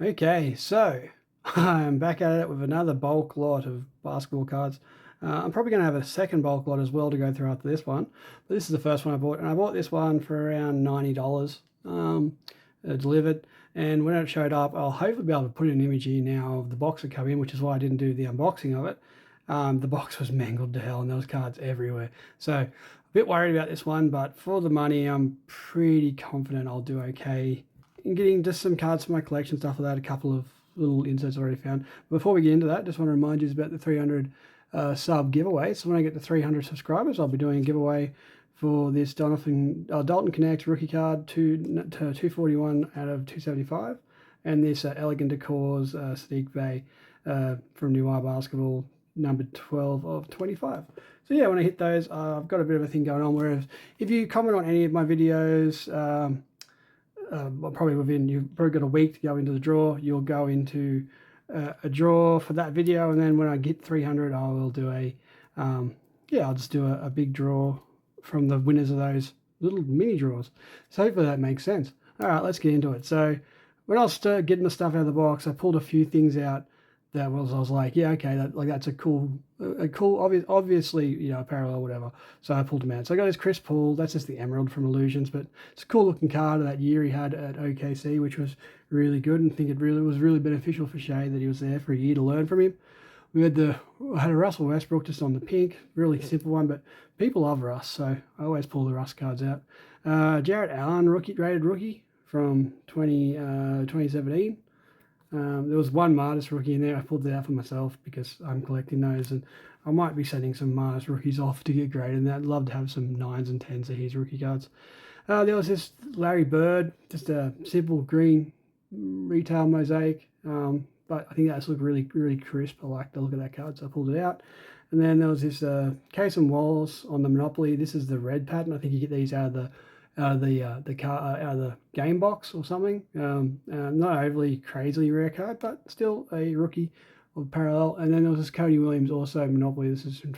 Okay, so I'm back at it with another bulk lot of basketball cards. I'm probably going to have a second bulk lot as well to go through after this one. But this is the first one I bought, and I bought this one for around $90 delivered. And when it showed up, I'll hopefully be able to put an image here now of the box that come in, which is why I didn't do the unboxing of it. The box was mangled to hell, and there was cards everywhere. So a bit worried about this one, but for the money, I'm pretty confident I'll do okay in getting just some cards for my collection stuff like that. A couple of little inserts already found. Before we get into that, just want to remind you about the 300 sub giveaway. So when I get to 300 subscribers, I'll be doing a giveaway for this Dalton Connect rookie card to 241 out of 275, and this Elegant Decor's Sneak Bay from New Eye Basketball, number 12 of 25. So yeah, when I hit those, I've got a bit of a thing going on. Whereas if you comment on any of my videos, you've probably got a week to go into the draw. You'll go into a draw for that video, and then when I get 300, I will do I'll just do a big draw from the winners of those little mini draws. So hopefully that makes sense. All right, let's get into it. So when I was getting the stuff out of the box, I pulled a few things out that I was like, yeah, okay, that's a cool, obviously, a parallel, whatever. So I pulled them out. So I got this Chris Paul. That's just the Emerald from Illusions, but it's a cool looking card of that year he had at OKC, which was really good, and I think it was really beneficial for Shea that he was there for a year to learn from him. I had a Russell Westbrook just on the pink, really simple one, but people love Russ, so I always pull the Russ cards out. Jarrett Allen, rated rookie from 2017. There was one Martis rookie in there. I pulled it out for myself because I'm collecting those, and I might be sending some Martis rookies off to get graded, and I'd love to have some 9s and 10s of his rookie cards. There was this Larry Bird, just a simple green retail mosaic, but I think that's looked really, really crisp. I like the look of that card, so I pulled it out. And then there was this Casey Wallace on the Monopoly. This is the red pattern. I think you get these out of the game box or something. Not overly crazily rare card, but still a rookie of parallel. And then there was this Cody Williams also Monopoly. This is from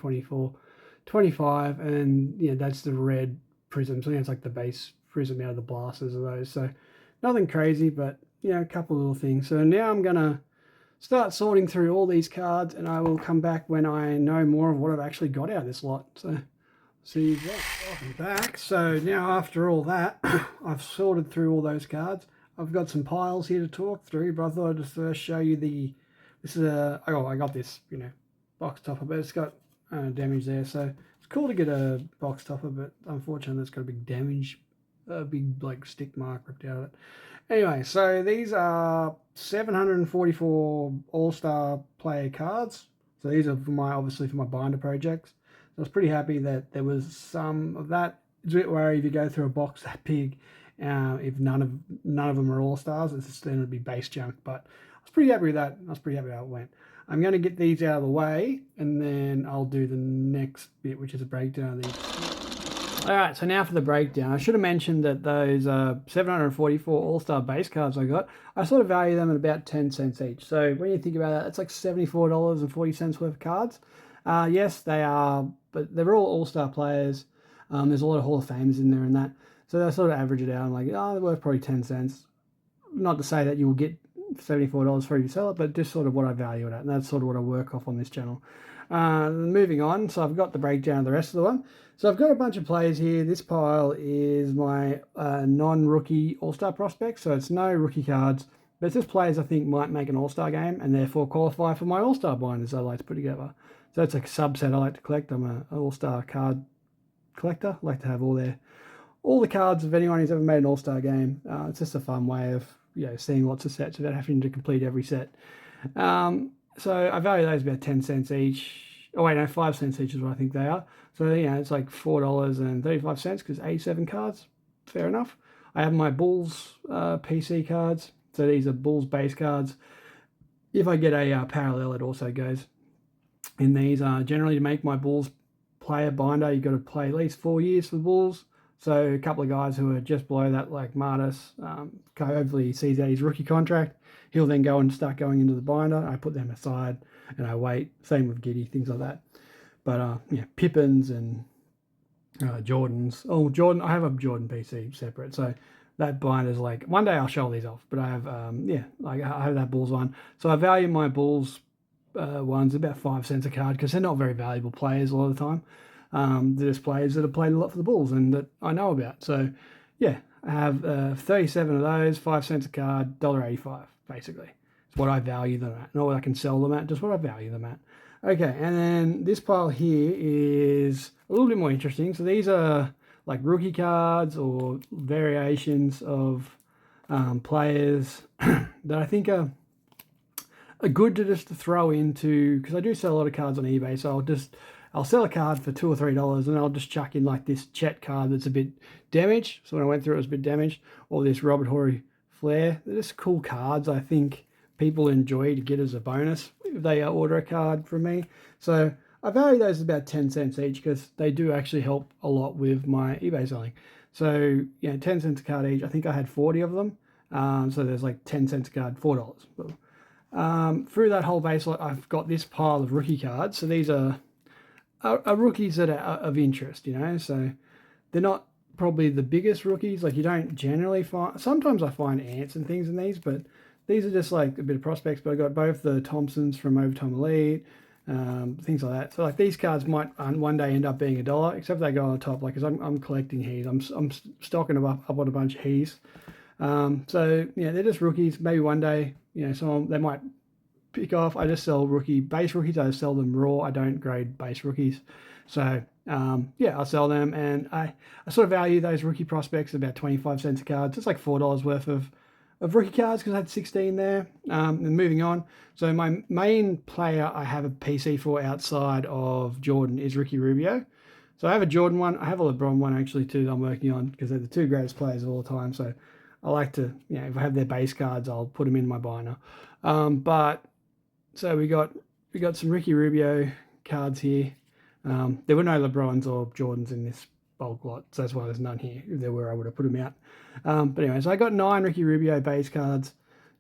25, and that's the red prism. So it's like the base prism out of the blasters of those. So nothing crazy, but a couple of little things. So now I'm gonna start sorting through all these cards, and I will come back when I know more of what I've actually got out of this lot. So see you guys. Welcome back. So now after all that, I've sorted through all those cards. I've got some piles here to talk through, but I thought I'd just first show you I got this, box topper, but it's got damage there. So it's cool to get a box topper, but unfortunately it's got a big damage, a big like stick mark ripped out of it. Anyway, so these are 744 All-Star player cards. So these are obviously for my binder projects. So I was pretty happy that there was some of that. It's a bit worried if you go through a box that big, if none of them are All-Stars, it's just going to be base junk. But I was pretty happy with that. I was pretty happy how it went. I'm going to get these out of the way, and then I'll do the next bit, which is a breakdown of these. All right, so now for the breakdown. I should have mentioned that those 744 All-Star base cards I got, I sort of value them at about 10 cents each. So when you think about that, it's like $74.40 worth of cards. Yes, they are, but they're all All-Star players. There's a lot of Hall of Famers in there and that. So I sort of average it out. I'm like, they're worth probably 10 cents. Not to say that you will get $74 for you to sell it, but just sort of what I value it at. And that's sort of what I work off on this channel. Moving on, so I've got the breakdown of the rest of the one. So I've got a bunch of players here. This pile is my non-rookie All-Star prospects, so it's no rookie cards, but it's just players I think might make an All-Star game and therefore qualify for my All-Star binders I like to put together. So it's a subset I like to collect. I'm an All-Star card collector. I like to have all the cards of anyone who's ever made an All-Star game. It's just a fun way of seeing lots of sets without having to complete every set. So I value those about 10 cents each. Oh wait, no, 5 cents each is what I think they are. So it's like $4.35 because 87 cards. Fair enough. I have my Bulls PC cards. So these are Bulls base cards. If I get a parallel, it also goes in these. Generally, to make my Bulls player binder, you've got to play at least 4 years for the Bulls. So a couple of guys who are just below that, like Martis, hopefully he sees out his rookie contract. He'll then go and start going into the binder. I put them aside and I wait. Same with Giddy, things like that. But Pippins and Jordans. Oh, Jordan, I have a Jordan PC separate. So that binder's like, one day I'll show these off, but I have, yeah, like I have that Bulls one. So I value my Bulls ones about 5 cents a card because they're not very valuable players a lot of the time. They're just players that have played a lot for the Bulls and that I know about. So yeah, I have 37 of those, 5 cents a card, $1.85 basically. It's what I value them at, not what I can sell them at, just what I value them at. Okay, and then this pile here is a little bit more interesting. So these are like rookie cards or variations of players that I think are good to just throw into, because I do sell a lot of cards on eBay, so I'll sell a card for $2 or $3 and I'll just chuck in like this Chet card that's a bit damaged. So when I went through it was a bit damaged, or this Robert Horry Flair. They're just cool cards I think people enjoy to get as a bonus if they order a card from me. So I value those at about 10 cents each because they do actually help a lot with my eBay selling. So, 10 cents a card each. I think I had 40 of them. So there's like 10 cents a card, $4. Through that whole base lot, I've got this pile of rookie cards. So these are rookies that are of interest, So they're not probably the biggest rookies. Like you don't generally find, sometimes I find ants and things in these, but these are just like a bit of prospects. But I got both the Thompsons from Overtime Elite, things like that. So like these cards might one day end up being $1, except they go on the top. Like, cause I'm collecting he's, I'm stocking them up on a bunch of he's. So they're just rookies. Maybe one day, some they might pick off. I just sell base rookies. I just sell them raw. I don't grade base rookies. So I'll sell them, and I sort of value those rookie prospects at about 25 cents a card. So it's like $4 worth of rookie cards because I had 16 there. And moving on. So my main player I have a PC for outside of Jordan is Ricky Rubio. So I have a Jordan one. I have a LeBron one actually too that I'm working on because they're the two greatest players of all time. So I like to, if I have their base cards, I'll put them in my binder. So we got some Ricky Rubio cards here. There were no LeBrons or Jordans in this bulk lot, so that's why there's none here. If there were, I would have put them out. But anyway, so I got 9 Ricky Rubio base cards.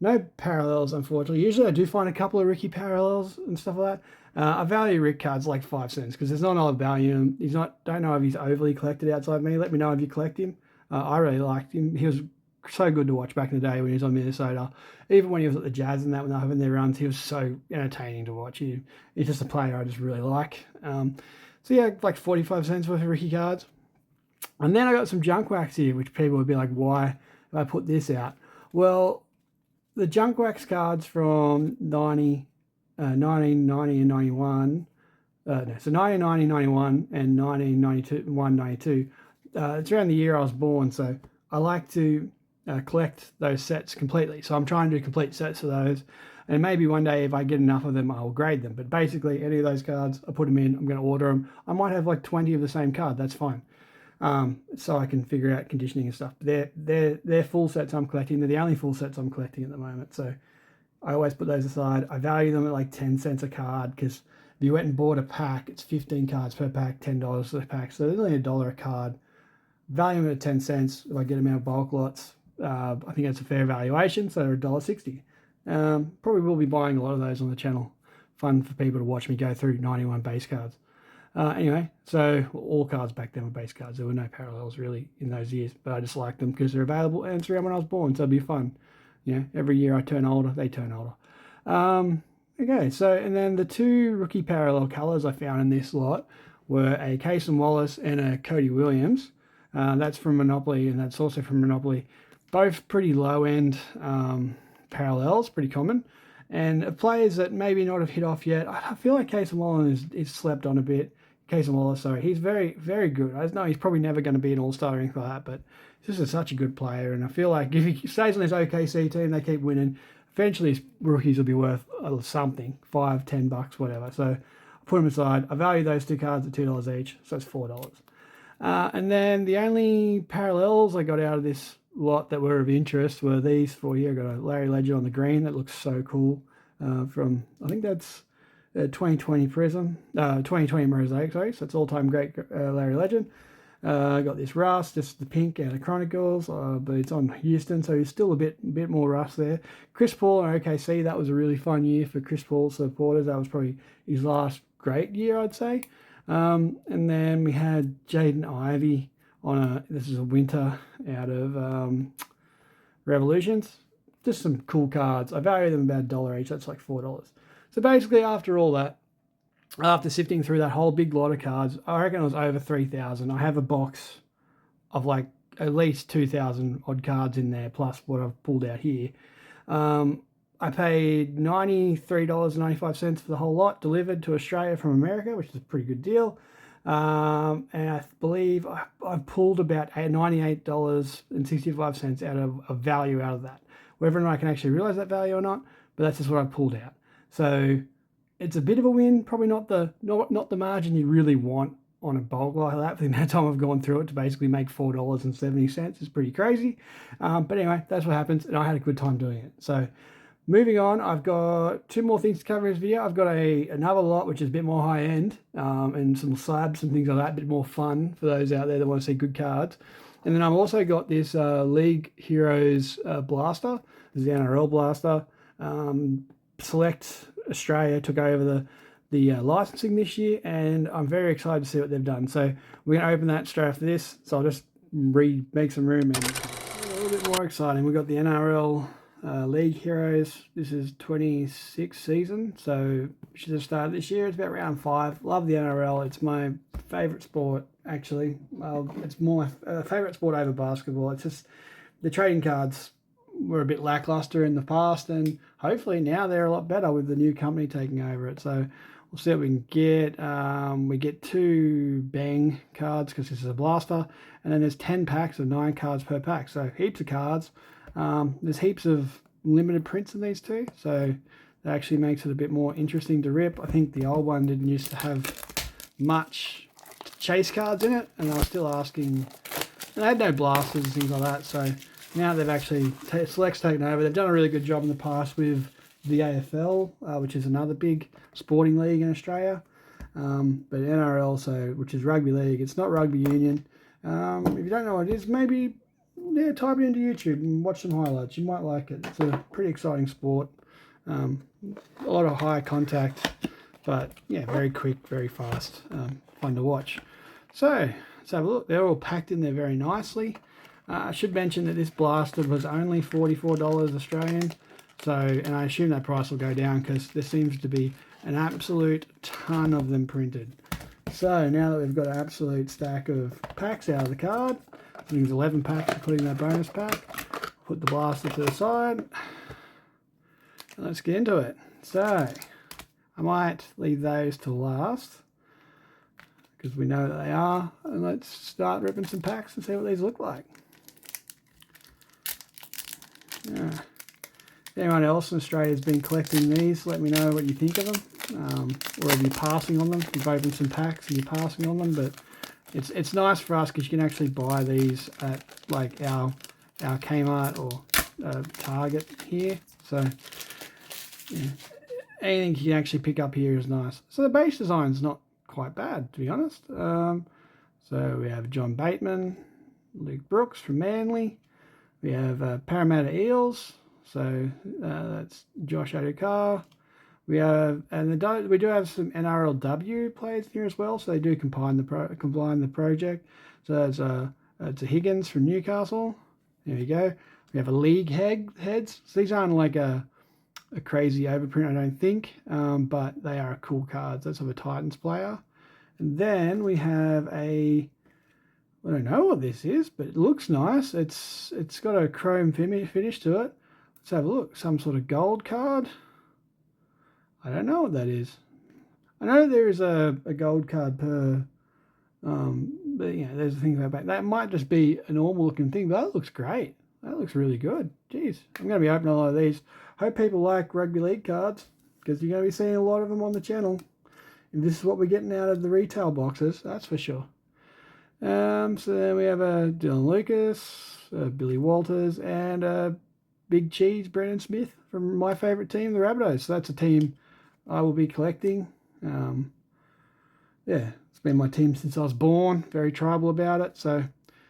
No parallels, unfortunately. Usually I do find a couple of Ricky parallels and stuff like that. I value Rick cards like 5 cents because there's not a lot of value in him. Don't know if he's overly collected outside me. Let me know if you collect him. I really liked him. He was so good to watch back in the day when he was on Minnesota. Even when he was at the Jazz and that, when they were having their runs, he was so entertaining to watch. He's just a player I just really like. Like 45 cents worth of Ricky cards. And then I got some junk wax here, which people would be like, why have I put this out? Well, the junk wax cards from 1990 and 91, so 1990, 91, and 1992, 92. It's around the year I was born, so I like to collect those sets completely. So I'm trying to do complete sets of those. And maybe one day if I get enough of them, I'll grade them. But basically, any of those cards, I put them in. I'm going to order them. I might have like 20 of the same card. That's fine. So I can figure out conditioning and stuff. They're full sets I'm collecting. They're the only full sets I'm collecting at the moment. So I always put those aside. I value them at like 10 cents a card because if you went and bought a pack, it's 15 cards per pack, $10 for the pack. So there's only $1 a card. Value them at 10 cents if I get them out of bulk lots. I think that's a fair valuation, so they're $1.60. Probably will be buying a lot of those on the channel. Fun for people to watch me go through 91 base cards. Anyway, so all cards back then were base cards. There were no parallels really in those years, but I just liked them because they're available and it's around when I was born, so it'd be fun. Every year I turn older, they turn older. Okay, so and then the 2 rookie parallel colors I found in this lot were a Cason Wallace and a Cody Williams. That's from Monopoly, and that's also from Monopoly. Both pretty low-end parallels, pretty common. And players that maybe not have hit off yet, I feel like Cason Wallace is slept on a bit. Cason Wallace, sorry. He's very, very good. I know he's probably never going to be an all-star or anything like that, but he's just such a good player. And I feel like if he stays on his OKC team, they keep winning, eventually his rookies will be worth something, $5, $10, whatever. So I put them aside. I value those 2 cards at $2 each, so it's $4. And then the only parallels I got out of this lot that were of interest were these 4 here. I got a Larry Legend on the green that looks so cool. From I think that's 2020 Prism, 2020 Mosaic, sorry. So it's all-time great Larry Legend. I got this Rust, just the pink out of Chronicles, but it's on Houston, so he's still a bit more Rust there. Chris Paul and OKC, that was a really fun year for Chris Paul supporters. That was probably his last great year, I'd say. And then we had Jaden Ivey this is a winter out of Revolutions. Just some cool cards. I value them about $1 each. That's like $4. So basically, after all that, after sifting through that whole big lot of cards, I reckon it was over 3,000. I have a box of like at least 2,000 odd cards in there, plus what I've pulled out here. I paid $93.95 for the whole lot, delivered to Australia from America, which is a pretty good deal. And I believe I pulled about $98.65 out of value out of that. Whether or not I can actually realize that value or not, but that's just what I pulled out. So it's a bit of a win, probably not the margin you really want on a bulk like that. For the amount of time I've gone through it to basically make $4.70 is pretty crazy. But anyway, that's what happens, and I had a good time doing it. So moving on, I've got 2 more things to cover in this video. I've got another lot which is a bit more high end, and some slabs and things like that, a bit more fun for those out there that want to see good cards. And then I've also got this League Heroes Blaster. This is the NRL Blaster. Select Australia took over the licensing this year, and I'm very excited to see what they've done. So we're going to open that straight after this. So I'll just make some room and a little bit more exciting. We've got the NRL League Heroes. This is 26th season, so should have started this year. It's about round 5. Love the NRL. It's my favourite sport, actually. It's more my favourite sport over basketball. It's just the trading cards were a bit lackluster in the past, and hopefully now they're a lot better with the new company taking over it. So we'll see what we can get. We get 2 bang cards because this is a blaster, and then there's 10 packs of 9 cards per pack, so heaps of cards. There's heaps of limited prints in these too, so that actually makes it a bit more interesting to rip. I think the old one didn't used to have much chase cards in it, and I was still asking, and they had no blasters and things like that. So now they've actually Select's taken over. They've done a really good job in the past with the AFL, which is another big sporting league in Australia. But NRL, which is rugby league, it's not rugby union. If you don't know what it is, maybe type it into YouTube and watch some highlights. You might like it. It's a pretty exciting sport. A lot of high contact, but yeah, very quick, very fast, fun to watch. So let's have a look. They're all packed in there very nicely. I should mention that this blaster was only $44 Australian. So, and I assume that price will go down because there seems to be an absolute ton of them printed. So now that we've got an absolute stack of packs out of the card, I think it's 11 packs including that bonus pack. Put the blaster to the side. And let's get into it. So, I might leave those to last because we know that they are. And let's start ripping some packs and see what these look like. Yeah. If anyone else in Australia has been collecting these, let me know what you think of them. Or if you're passing on them. You've opened some packs and you're passing on them, but it's nice for us because you can actually buy these at like our Kmart or Target here. So yeah, anything you can actually pick up here is nice. So the base design's not quite bad, to be honest. So we have John Bateman, Luke Brooks from Manly. We have Parramatta Eels. So that's Josh Adokar. We have, and we do have some NRLW players here as well. So they do combine the project. So it's a Higgins from Newcastle. There you go. We have a league heads. So these aren't like a crazy overprint, I don't think, but they are cool cards. That's of a Titans player. And then we have I don't know what this is, but it looks nice. It's got a chrome finish to it. Let's have a look. Some sort of gold card. I don't know what that is. I know there is a gold card per, but yeah, there's a thing about back. That might just be a normal looking thing, but that looks great. That looks really good. Jeez, I'm going to be opening a lot of these. Hope people like rugby league cards because you're going to be seeing a lot of them on the channel. If this is what we're getting out of the retail boxes, that's for sure. So then we have Dylan Lucas, Billy Walters, and Big Cheese, Brendan Smith from my favourite team, the Rabbitohs. So that's a team I will be collecting. Yeah, it's been my team since I was born. Very tribal about it, so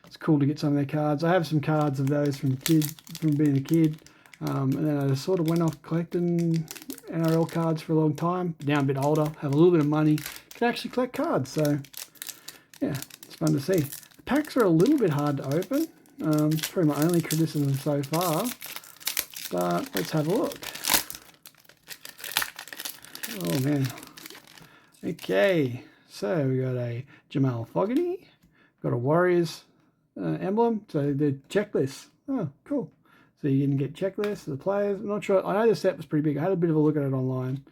it's cool to get some of their cards. I have some cards of those from being a kid, and then I just sort of went off collecting NRL cards for a long time. But now I'm a bit older, have a little bit of money, can actually collect cards. So yeah, it's fun to see. The packs are a little bit hard to open. It's probably my only criticism so far. But let's have a look. Oh man. Okay, so we got a Jamal Fogarty, got a Warriors emblem, so the checklist. Oh, cool. So you can get checklists of the players. I'm not sure. I know the set was pretty big. I had a bit of a look at it online.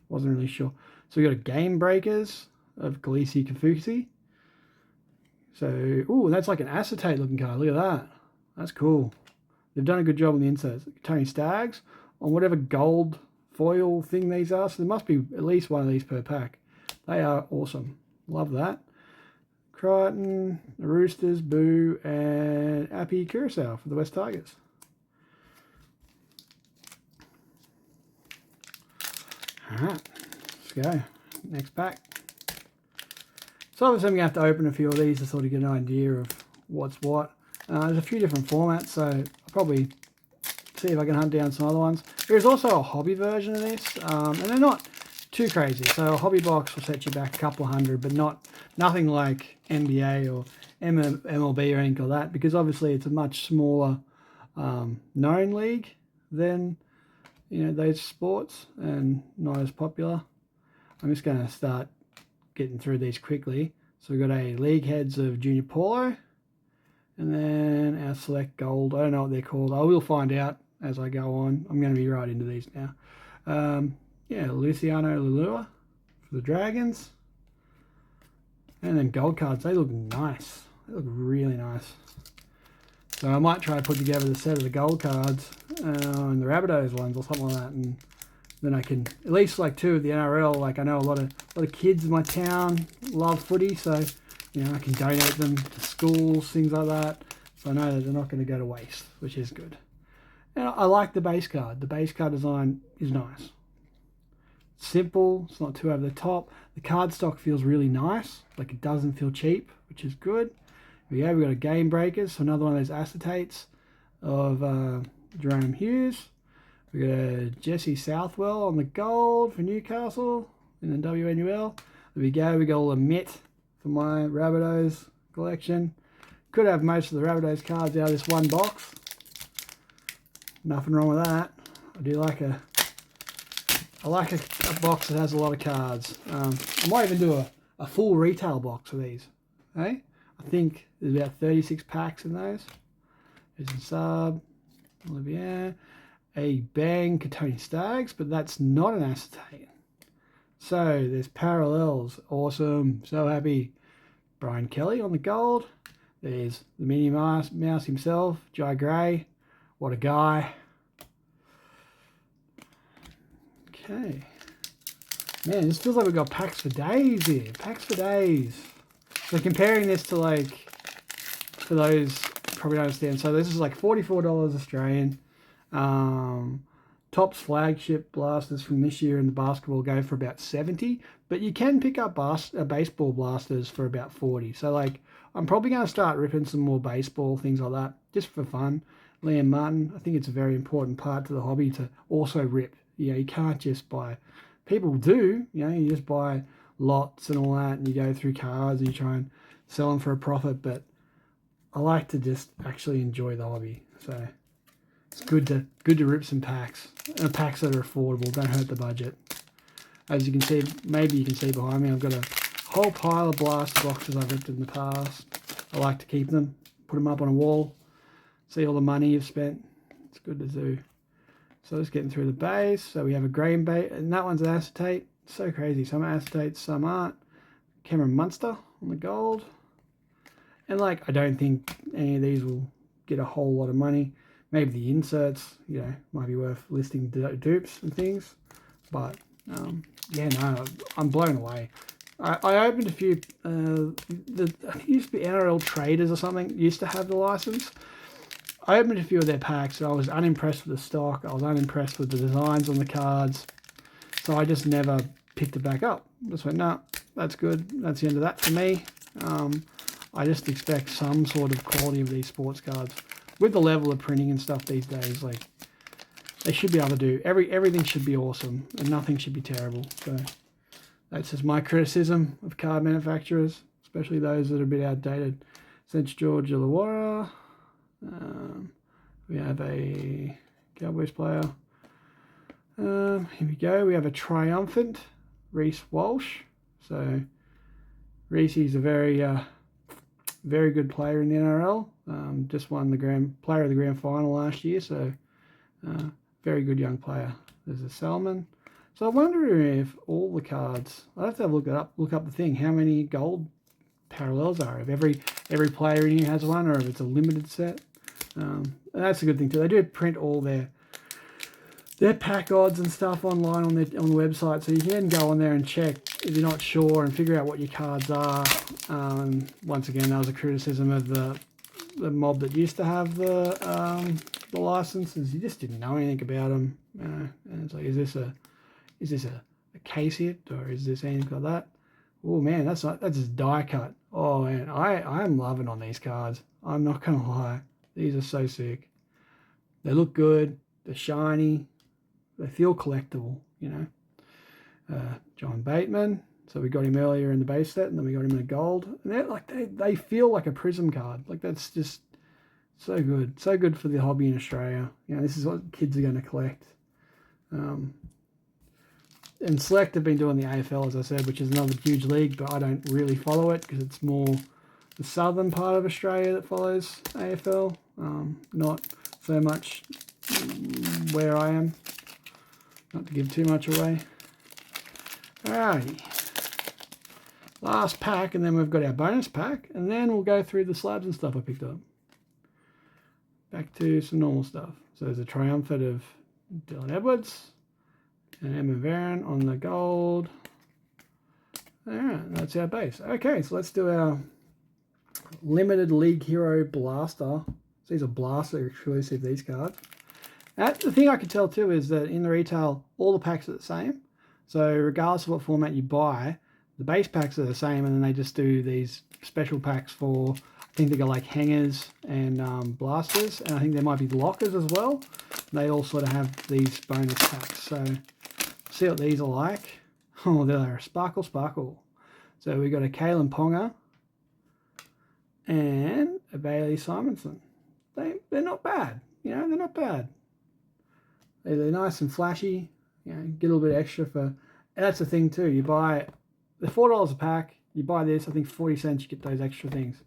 Wasn't really sure. So we got a Game Breakers of Khaleesi Kafusi. So, ooh, that's like an acetate looking card. Look at that. That's cool. They've done a good job on the inserts. Tony Staggs on whatever gold foil thing these are. So there must be at least one of these per pack. They are awesome. Love that. Crichton, the Roosters, Boo, and Appy Curacao for the West Tigers. Alright, let's go. Next pack. So obviously I'm going to have to open a few of these to sort of get an idea of what's what. There's a few different formats, so I'll probably see if I can hunt down some other ones. There's also a hobby version of this, and they're not too crazy. So a hobby box will set you back a couple of hundred, but nothing like NBA or MLB or anything like that, because obviously it's a much smaller known league than those sports and not as popular. I'm just going to start getting through these quickly. So we've got a League Heads of Junior Paulo, and then our Select Gold. I don't know what they're called. I will find out as I go on. I'm going to be right into these now. Yeah, Luciano Lulua for the Dragons. And then gold cards. They look nice. They look really nice. So I might try to put together the set of the gold cards and the Rabbitohs ones or something like that, and then I can at least like two of the NRL. Like I know a lot of kids in my town love footy, so I can donate them to schools, things like that. So I know that they're not going to go to waste, which is good. And I like the base card. The base card design is nice. Simple. It's not too over the top. The card stock feels really nice. Like it doesn't feel cheap, which is good. Here we go. We've got a Game Breakers, so another one of those acetates of Jerome Hughes. We got a Jesse Southwell on the gold for Newcastle in the WNUL. There we go. We got all the Mitt for my Rabbitohs collection. Could have most of the Rabbitohs cards out of this one box. Nothing wrong with that. I like a box that has a lot of cards. I might even do a full retail box of these. Hey? I think there's about 36 packs in those. There's a sub, Olivier, a Bang Tony Staggs, but that's not an acetate. So there's parallels. Awesome. So happy. Brian Kelly on the gold. There's the Minnie Mouse himself, Jai Gray. What a guy. Okay. Man, this feels like we've got packs for days here. Packs for days. So comparing this to like, for those probably don't understand, so this is like $44 Australian. Topps flagship blasters from this year in the basketball go for about 70, but you can pick up baseball blasters for about 40. So like, I'm probably going to start ripping some more baseball, things like that, just for fun. Liam Martin, I think it's a very important part to the hobby to also rip. You can't just buy, people do, you just buy lots and all that, and you go through cards and you try and sell them for a profit, but I like to just actually enjoy the hobby. So it's good to rip some packs, and packs that are affordable, don't hurt the budget. As you can see, maybe you can see behind me, I've got a whole pile of blaster boxes I've ripped in the past. I like to keep them, put them up on a wall, see all the money you've spent. It's good to do. So just getting through the base. So we have a grain bait, and that one's an acetate. So crazy. Some are acetates, some aren't. Cameron Munster on the gold. And like, I don't think any of these will get a whole lot of money. Maybe the inserts, might be worth listing dupes and things. But yeah, no, I'm blown away. I opened a few. I think it used to be NRL Traders or something. Used to have the license. I opened a few of their packs, and I was unimpressed with the stock. I was unimpressed with the designs on the cards. So I just never picked it back up. Just went, no, that's good. That's the end of that for me. I just expect some sort of quality of these sports cards. With the level of printing and stuff these days, like, they should be able to do, everything should be awesome, and nothing should be terrible. So that's just my criticism of card manufacturers. especially those that are a bit outdated. St. George Illawarra. We have a Cowboys player. Here we go. We have a triumphant Reece Walsh. So Reece is a very good player in the NRL. Just won the player of the grand final last year. So very good young player. There's a Salmon. So I wonder if all the cards. I have to look up the thing. How many gold parallels are? If every player in here has one, or if it's a limited set. And that's a good thing too. They do print all their pack odds and stuff online on the website, so you can go on there and check if you're not sure and figure out what your cards are. Once again, that was a criticism of the mob that used to have the licenses. You just didn't know anything about them, and it's like, is this a case hit, or is this anything like that? Oh man, that's just die cut. Oh man, I am loving on these cards. I'm not gonna lie, these are so sick. They look good. They're shiny. They feel collectible, you know. John Bateman. So we got him earlier in the base set, and then we got him in a gold. And they're like they feel like a Prism card. Like, that's just so good. So good for the hobby in Australia. You know, this is what kids are going to collect. And Select have been doing the AFL, as I said, which is another huge league, but I don't really follow it because it's more the southern part of Australia that follows AFL, not so much where I am. Not to give too much away. Alrighty. Last pack, and then we've got our bonus pack, and then we'll go through the slabs and stuff I picked up. Back to some normal stuff. So there's a triumphant of Dylan Edwards and Emma Varon on the gold. Alright, that's our base. Okay, so let's do our limited league hero blaster. So these are blaster exclusive, these cards. The thing I can tell too is that in the retail, all the packs are the same. So regardless of what format you buy, the base packs are the same, and then they just do these special packs for, I think they got like hangers and blasters, and I think there might be lockers as well. They all sort of have these bonus packs. So see what these are like. Oh, they're a sparkle. So we got a Kalen Ponga and a Bailey Simonson. They're not bad. You know, they're not bad. They're nice and flashy. You know, get a little bit extra for. And that's the thing too. You buy, they're $4 a pack. You buy this, I think 40 cents. You get those extra things.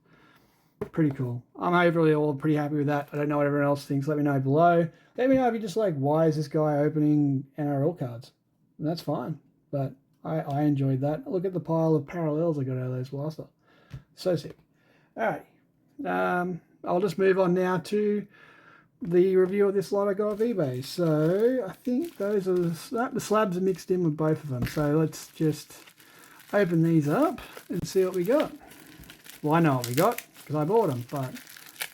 Pretty cool. I'm overall pretty happy with that. I don't know what everyone else thinks. Let me know below. Let me know if you're just like, why is this guy opening NRL cards? And that's fine. But I enjoyed that. Look at the pile of parallels I got out of those blaster. So sick. All right. I'll just move on now to the review of this lot I got off eBay. So I think those are the slabs are mixed in with both of them. So let's just open these up and see what we got. Well, I know what we got because I bought them, but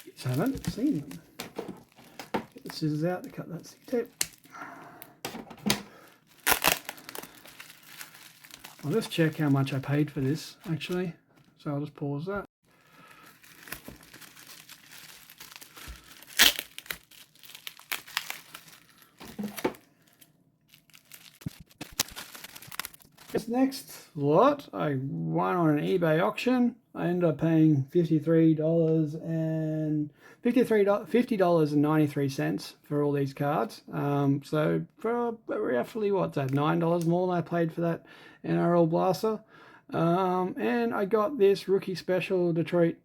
you just haven't seen them. Get the scissors out to cut that stick tape. I'll just check how much I paid for this actually. So I'll just pause that. This next lot I won on an eBay auction. I ended up paying $50.93 for all these cards. So for roughly, what's that, $9 more than I paid for that NRL Blaster. And I got this rookie special Detroit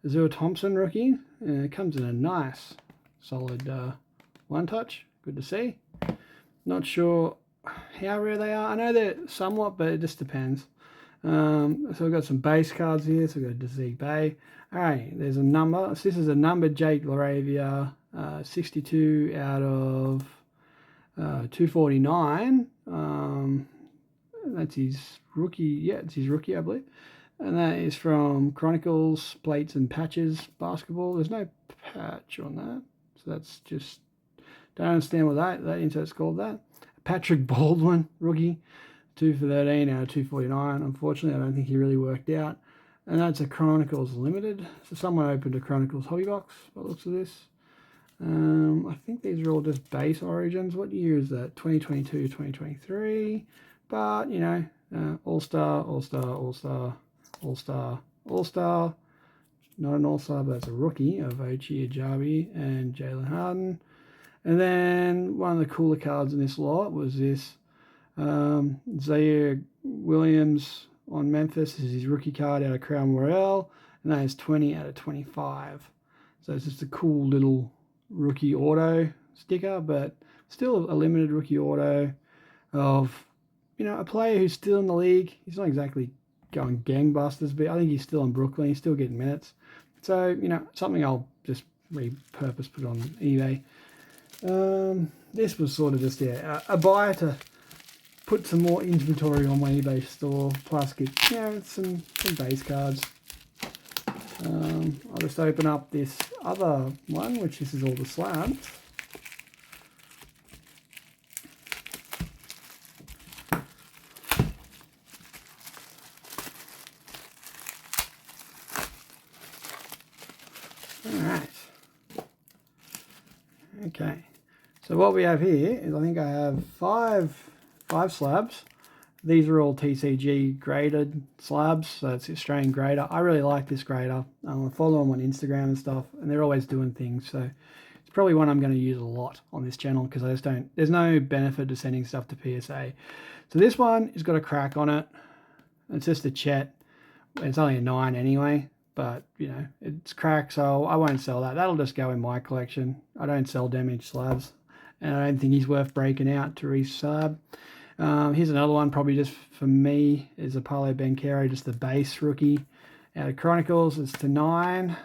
Azure Thompson rookie. It comes in a nice solid one touch. Good to see. Not sure how rare they are. I know they're somewhat, but it just depends. So we've got some base cards here. So we've got Dezee Bay. Alright, there's a number. So this is a numbered Jake Laravia, 62 out of 249. That's his rookie. Yeah, it's his rookie, I believe. And that is from Chronicles, Plates and Patches Basketball. There's no patch on that. So that's just, don't understand what that insert's called that. Patrick Baldwin, rookie, 2 for 13 out of 249. Unfortunately, I don't think he really worked out. And that's a Chronicles Limited. So someone opened a Chronicles hobby box by the looks of this. I think these are all just base origins. What year is that? 2022, 2023. But, you know, All-Star, All-Star, All-Star, All-Star, All-Star. Not an All-Star, but it's a rookie of Ochi Ajabi and Jalen Harden. And then one of the cooler cards in this lot was this Zaire Williams on Memphis. This is his rookie card out of Crown Royale, and that is 20 out of 25. So it's just a cool little rookie auto sticker, but still a limited rookie auto of, you know, a player who's still in the league. He's not exactly going gangbusters, but I think he's still in Brooklyn. He's still getting minutes. So, you know, something I'll just repurpose, put on eBay. This was sort of just, yeah, a buy to put some more inventory on my eBay store, plus get, you know, some base cards. I'll just open up this other one, which this is all the slabs. Alright. Okay. So what we have here is, I think I have five slabs. These are all TCG graded slabs, so it's the Australian grader. I really like this grader. I follow them on Instagram and stuff, and they're always doing things. So it's probably one I'm going to use a lot on this channel, because I just don't, there's no benefit to sending stuff to PSA. So this one has got a crack on it. It's just a Chet. It's only a 9 anyway, but you know, it's cracked, so I won't sell that. That'll just go in my collection. I don't sell damaged slabs, and I don't think he's worth breaking out to re-slab. Here's another one, probably just for me, is a Paolo Banchero, just the base rookie out of Chronicles. It's to 9.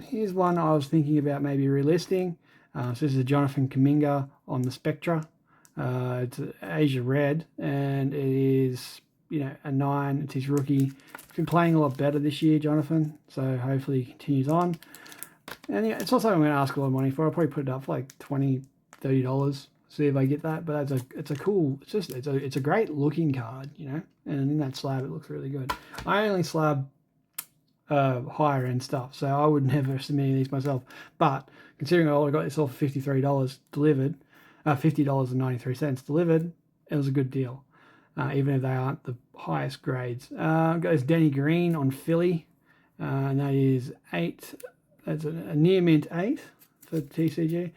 Here's one I was thinking about maybe relisting. So this is a Jonathan Kuminga on the Spectra. It's Asia Red, and it is, you know, a 9. It's his rookie. He's been playing a lot better this year, Jonathan, so hopefully he continues on. And yeah, it's not something I'm going to ask a lot of money for. I'll probably put it up for like $20, $30. See if I get that, but it's a cool, it's a great looking card, you know, and in that slab it looks really good. I only slab higher end stuff, so I would never submit any of these myself, but considering I got this all for $53 delivered, $50.93 delivered, it was a good deal, even if they aren't the highest grades. Got this Denny Green on Philly, and that is 8, that's a near mint 8 for TCG.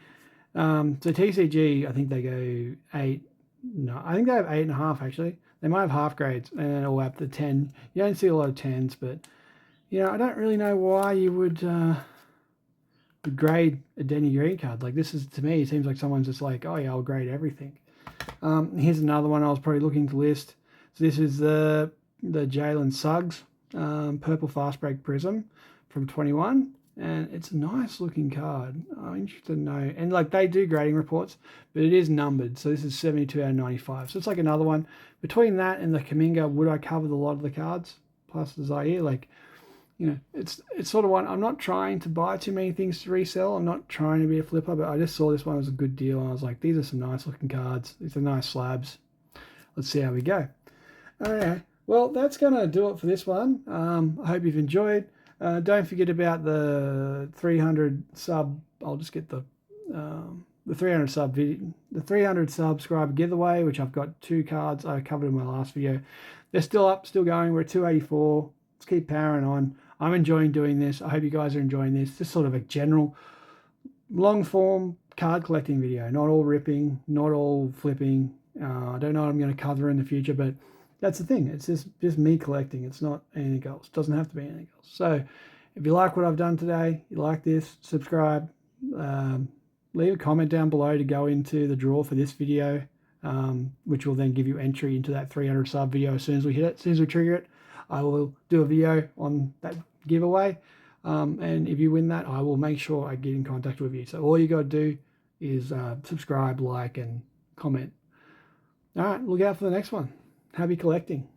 So TCG, I think they go 8. No, I think they have 8.5 actually. They might have half grades, and then all up to 10. You don't see a lot of 10s, but you know, I don't really know why you would grade a Denny Green card. Like, this is, to me, it seems like someone's just like, oh yeah, I'll grade everything. Here's another one I was probably looking to list. So this is the Jalen Suggs purple fast break prism from 21. And it's a nice looking card. I'm interested to know. And like, they do grading reports, but it is numbered. So this is 72 out of 95. So it's like another one. Between that and the Kuminga, would I cover the lot of the cards? Plus the Zaire, like, you know, it's sort of one. I'm not trying to buy too many things to resell. I'm not trying to be a flipper, but I just saw this one as a good deal. And I was like, these are some nice looking cards. These are nice slabs. Let's see how we go. All right. Well, that's going to do it for this one. I hope you've enjoyed. Don't forget about the 300 sub. I'll just get the 300 sub video, the 300 subscriber giveaway, which I've got 2 cards I covered in my last video. They're still up, still going. We're at 284. Let's keep powering on. I'm enjoying doing this. I hope you guys are enjoying this. Just sort of a general long form card collecting video. Not all ripping, not all flipping. I don't know what I'm going to cover in the future, but that's the thing. It's just me collecting. It's not anything else. It doesn't have to be anything else. So if you like what I've done today, you like this, subscribe, leave a comment down below to go into the draw for this video, which will then give you entry into that 300 sub video. As soon as we hit it, as soon as we trigger it, I will do a video on that giveaway. And if you win that, I will make sure I get in contact with you. So all you got to do is subscribe, like, and comment. All right, look out for the next one. Happy collecting.